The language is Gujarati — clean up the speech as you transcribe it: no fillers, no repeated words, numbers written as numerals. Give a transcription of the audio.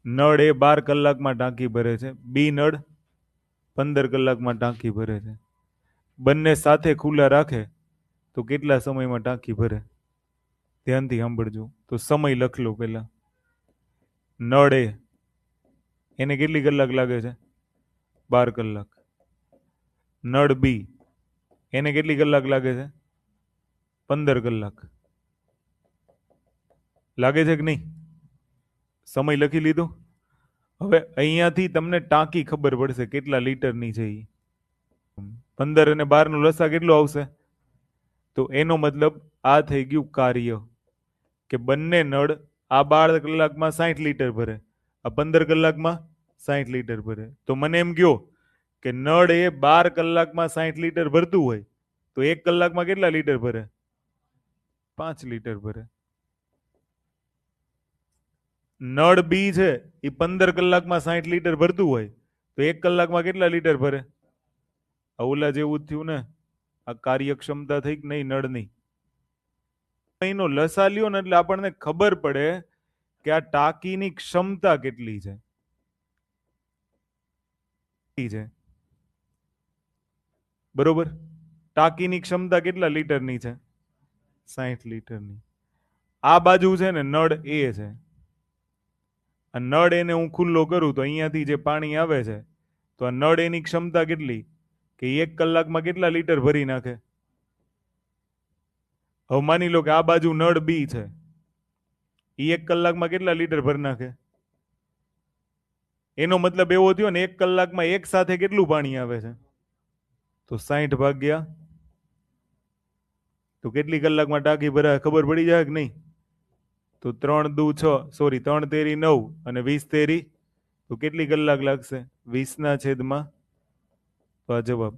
નળ એ 12 કલાકમાં ટાંકી ભરે છે, બી નળ 15 કલાકમાં ટાંકી ભરે છે. બંને સાથે ખુલ્લા રાખે તો કેટલા સમયમાં ટાંકી ભરે? ધ્યાનથી સાંભળજો. તો સમય લખ લો પેલા. નળ એ એને કેટલી કલાક લાગે છે? 12 કલાક. નળ બી એને કેટલી કલાક લાગે છે? 15 કલાક. લાગે છે કે નહીં? સમય લખી લીધો. હવે અહીંયાથી તમને ટાંકી ખબર પડશે કેટલા લીટરની છે. 15 અને 12 નો લસા કેટલો આવશે? તો એનો મતલબ આ થઈ ગયું કાર્ય, કે બંને નળ આ 12 કલાકમાં 60 લીટર ભરે, આ 15 કલાકમાં 60 લીટર ભરે. તો મને એમ કહો કે નળ એ 12 કલાકમાં 60 લીટર ભરતું હોય તો 1 કલાકમાં કેટલા લીટર ભરે? 5 લીટર ભરે. નળ બી છે એ 15 કલાકમાં 60 લીટર ભરતું હોય તો 1 કલાકમાં કેટલા લીટર ભરે? ઓલા જેવું જ થયું ને. આ કાર્યક્ષમતા થઈ કે નહીં નળની? એનો લસા લ્યો ને એટલે આપણને ખબર પડે કે આ ટાંકીની ક્ષમતા કેટલી છે. બરોબર. ટાંકીની ક્ષમતા કેટલા લીટરની છે? 60 લીટરની. આ બાજુ છે ને નળ એ છે. આ નળ એને હું ખુલ્લો કરું તો અહીંયાથી જે પાણી આવે છે તો આ નળ એની ક્ષમતા કેટલી કે 1 કલાકમાં કેટલા લીટર ભરી નાખે? હવે માની લો કે આ બાજુ નળ બી છે, એ 1 કલાકમાં કેટલા લીટર ભરી નાખે? એનો મતલબ એવો થયો ને 1 કલાકમાં એક સાથે કેટલું પાણી આવે છે? તો 60 ભાગ્યા તો કેટલી કલાકમાં ટાંકી ભરાય ખબર પડી જાય કે નહીં? તો 3 દુ 6, સોરી 3 તેરી 9 અને 20 તેરી તો કેટલી કલાક લાગશે? 20 ના છેદમાં તો આ જવાબ.